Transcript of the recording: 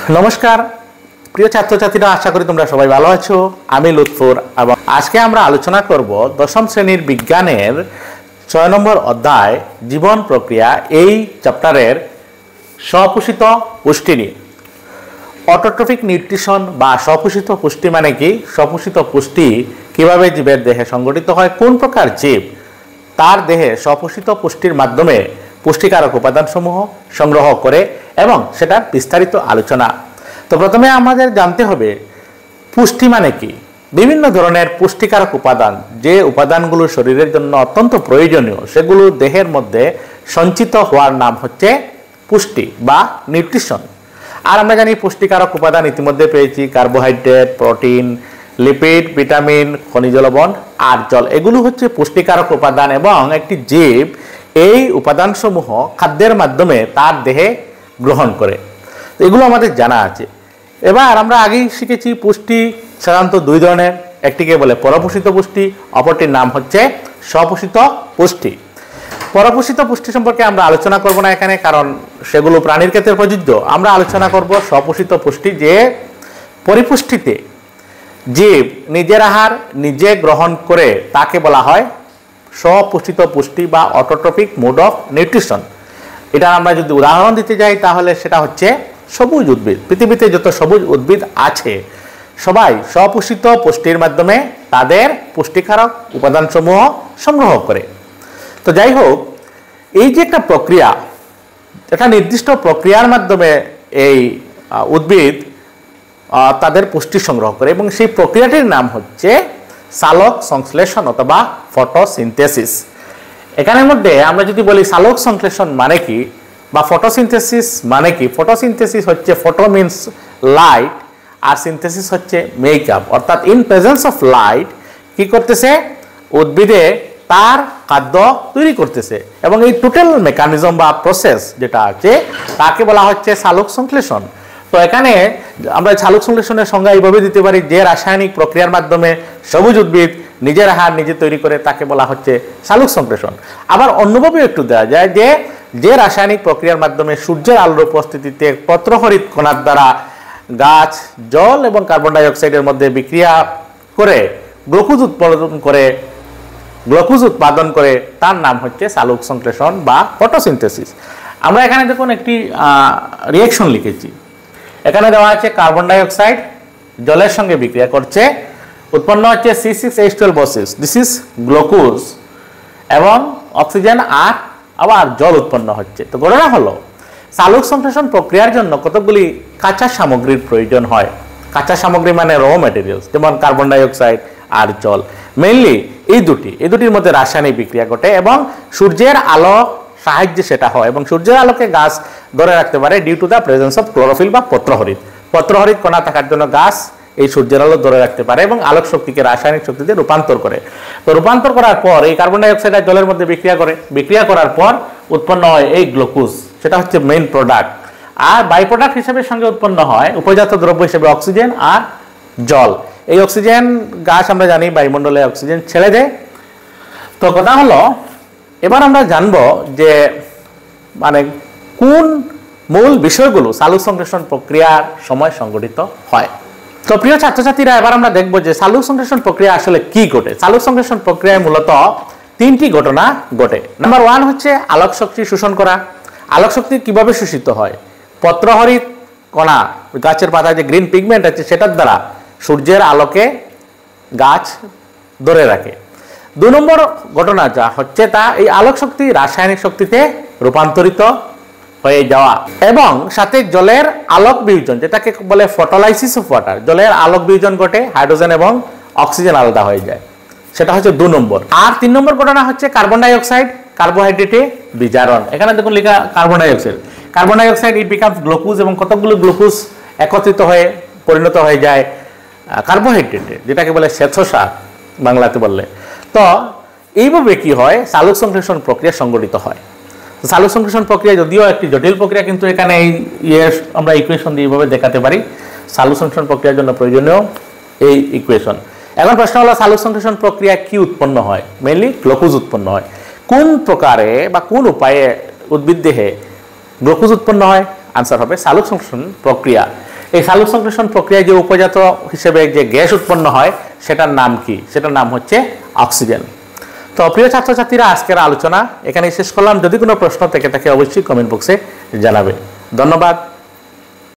নমস্কার প্রিয় ছাত্রছাত্রীরা, আশা করি তোমরা সবাই ভালো আছো। আমি লুৎফর এবং আজকে আমরা আলোচনা করব দশম শ্রেণীর বিজ্ঞানের 6 নম্বর অধ্যায় জীবন প্রক্রিয়া এই চ্যাপ্টারের স্বপোষিত পুষ্টি নিয়ে। অটোট্রফিক নিউট্রিশন বা স্বপোষিত পুষ্টি মানে কি, স্বপোষিত পুষ্টি কিভাবে জীবের দেহে সংগঠিত হয়, কোন প্রকার জীব তার দেহে স্বপোষিত পুষ্টির মাধ্যমে পুষ্টিকারক উপাদানসমূহ সংগ্রহ করে এবং সেটার বিস্তারিত আলোচনা। তো প্রথমে আমাদের জানতে হবে পুষ্টি মানে কি। বিভিন্ন ধরনের পুষ্টিকারক উপাদান, যে উপাদানগুলো শরীরের জন্য অত্যন্ত প্রয়োজনীয়, সেগুলো দেহের মধ্যে সঞ্চিত হওয়ার নাম হচ্ছে পুষ্টি বা নিউট্রিশন। আর আমরা জানি পুষ্টিকারক উপাদান ইতিমধ্যে পেয়েছি কার্বোহাইড্রেট, প্রোটিন, লিপিড, ভিটামিন, খনিজ লবণ আর জল। এগুলো হচ্ছে পুষ্টিকারক উপাদান এবং একটি জীব এই উপাদানসমূহ খাদ্যের মাধ্যমে তার দেহে গ্রহণ করে। এগুলো আমাদের জানা আছে। এবার আমরা আগেই শিখেছি পুষ্টি সাধারণত দুই ধরনের, একটিকে বলে পরপোষিত পুষ্টি, অপরটির নাম হচ্ছে স্বপোষিত পুষ্টি। পরপোষিত পুষ্টি সম্পর্কে আমরা আলোচনা করব না এখানে, কারণ সেগুলো প্রাণীর ক্ষেত্রে প্রযোজ্য। আমরা আলোচনা করব স্বপোষিত পুষ্টি, যে পরিপুষ্টিতে জীব নিজের আহার নিজে গ্রহণ করে তাকে বলা হয় স্বপোষিত পুষ্টি বা অটোট্রফিক মোড অফ নিউট্রিশন। এটা আমরা যদি উদাহরণ দিতে যাই তাহলে সেটা হচ্ছে সবুজ উদ্ভিদ। পৃথিবীতে যত সবুজ উদ্ভিদ আছে সবাই স্বপোষিত পুষ্টির মাধ্যমে তাদের পুষ্টিকারক উপাদানসমূহ সংগ্রহ করে। তো যাই হোক, এই যে একটা প্রক্রিয়া, একটা নির্দিষ্ট প্রক্রিয়ার মাধ্যমে এই উদ্ভিদ তাদের পুষ্টি সংগ্রহ করে এবং সেই প্রক্রিয়াটির নাম হচ্ছে সালোক সংশ্লেষণ অথবা ফটোসিনথেসিস। এখানের মধ্যে আমরা যদি বলি সালোক সংশ্লেষণ মানে কি বা ফটোসিনথেসিস মানে কি, ফটোসিনথেসিস হচ্ছে ফটো মিনস লাইট আর সিনথেসিস হচ্ছে মেকআপ, অর্থাৎ ইন প্রেজেন্স অফ লাইট কি করতেছে, উদ্ভিদে তার খাদ্য তৈরি করতেছে এবং এই টোটাল মেকানিজম বা প্রসেস যেটা আছে তাকে বলা হচ্ছে সালোক সংশ্লেষণ। তো এখানে আমরা সালোক সংশ্লেষণের সংজ্ঞা এইভাবে দিতে পারি, যে রাসায়নিক প্রক্রিয়ার মাধ্যমে সবুজ উদ্ভিদ নিজের আহার নিজে তৈরি করে তাকে বলা হচ্ছে সালোক সংশ্লেষণ। আবার অন্যভাবে একটু দেওয়া যায় যে রাসায়নিক প্রক্রিয়ার মাধ্যমে সূর্যের আলোর উপস্থিতিতে পত্রহরিত কণার দ্বারা গাছ জল এবং কার্বন ডাই অক্সাইডের মধ্যে বিক্রিয়া করে গ্লুকোজ উৎপাদন করে তার নাম হচ্ছে সালোক সংশ্লেষণ বা ফটোসিনথেসিস। আমরা এখানে দেখুন একটি রিঅ্যাকশন লিখেছি। এখানে দেওয়া আছে কার্বন ডাই অক্সাইড জলের সঙ্গে বিক্রিয়া করছে, উৎপন্ন হচ্ছে C6H12O6, দিস ইজ গ্লুকোজ, এবং অক্সিজেন আর আবার জল উৎপন্ন হচ্ছে। তো ঘটনা হলো সালোক সংশ্লেষণ প্রক্রিয়ার জন্য কতগুলি কাঁচা সামগ্রীর প্রয়োজন হয়। কাঁচা সামগ্রী মানে র ম্যাটেরিয়ালস, যেমন কার্বন ডাই অক্সাইড আর জল। মেইনলি এই দুটির মধ্যে রাসায়নিক বিক্রিয়া ঘটে এবং সূর্যের আলো সাহায্যে সেটা হয় এবং সূর্যের আলোকে গাছ ধরে রাখতে পারে due to the presence of chlorophyll বা পত্রহরিত কণা থাকার জন্য গাছ এই সূর্যের আলো ধরে রাখতে পারে এবং আলোক শক্তিকে রাসায়নিক শক্তিতে রূপান্তর করে। তো রূপান্তর করার পর এই কার্বন ডাই অক্সাইড আর জলের মধ্যে বিক্রিয়া করার পর উৎপন্ন হয় এই গ্লুকোজ, সেটা হচ্ছে মেইন প্রোডাক্ট। আর বাই প্রোডাক্ট হিসেবে সঙ্গে উৎপন্ন হয় উপজাত দ্রব্য হিসেবে অক্সিজেন আর জল। এই অক্সিজেন গাছ আমরা জানি বায়ুমণ্ডলে অক্সিজেন ছেড়ে দেয়। তো কথা হলো এবার আমরা জানবো যে মানে কোন মূল বিষয়গুলো সালোক সংশ্লেষণ প্রক্রিয়ার সময় সংঘটিত হয়। তো প্রিয় ছাত্রছাত্রীরা, এবার আমরা দেখবো যে সালোক সংশ্লেষণ প্রক্রিয়া আসলে কি ঘটে। সালোক সংশ্লেষণ প্রক্রিয়ায় মূলত তিনটি ঘটনা ঘটে। নাম্বার 1 হচ্ছে আলোক শক্তি শোষণ করা। আলোক শক্তি কিভাবে শোষিত হয়? পত্রহরিত কণা, গাছের পাতায় যে গ্রিন পিগমেন্ট আছে সেটার দ্বারা সূর্যের আলোকে গাছ ধরে রাখে। 2 নম্বর ঘটনা যা হচ্ছে তা এই আলোক শক্তি রাসায়নিক শক্তিতে রূপান্তরিত হয়ে যাওয়া এবং সাথে জলের আলোক বিয়োজন, যেটাকে বলে ফটোলাইসিস অফ ওয়াটার। জলের আলোক বিয়োজন ঘটে, হাইড্রোজেন এবং অক্সিজেন আলাদা হয়ে যায়, সেটা হচ্ছে 2 নম্বর। আর 3 নম্বর ঘটনা হচ্ছে কার্বন ডাই অক্সাইড কার্বোহাইড্রেটে বিজারণ। এখানে দেখুন লেখা carbon dioxide it becomes glucose এবং কতগুলো গ্লুকোজ একত্রিত হয়ে পরিণত হয়ে যায় কার্বোহাইড্রেটে, যেটাকে বলে শ্বেতসার বাংলাতে বললে। তো এইভাবে কি হয়, সালোক সংশ্লেষণ প্রক্রিয়া সংঘটিত হয়। সালোক সংশ্লেষণ প্রক্রিয়া যদিও একটি জটিল প্রক্রিয়া, কিন্তু এখানে আমরা ইকুয়েশন দিয়ে এইভাবে দেখাতে পারি সালোক সংশ্লেষণ প্রক্রিয়ার জন্য প্রয়োজনীয় এই ইকুয়েশন। এখন প্রশ্ন হলো সালোক সংশ্লেষণ প্রক্রিয়া কি উৎপন্ন হয়? মেইনলি গ্লুকোজ উৎপন্ন হয়। কোন প্রকারে বা কোন উপায়ে উদ্ভিদ দেহে গ্লুকোজ উৎপন্ন হয়? আনসার হবে সালোক সংশ্লেষণ প্রক্রিয়া। এই সালোক সংশ্লেষণ প্রক্রিয়ায় যে উপজাত হিসেবে যে গ্যাস উৎপন্ন হয় সেটার নাম কি? সেটার নাম হচ্ছে অক্সিজেন। তো প্রিয় ছাত্রছাত্রীরা, আজকের আলোচনা এখানে শেষ করলাম। যদি কোনো প্রশ্ন থেকে থাকে অবশ্যই কমেন্ট বক্সে জানাবে। ধন্যবাদ।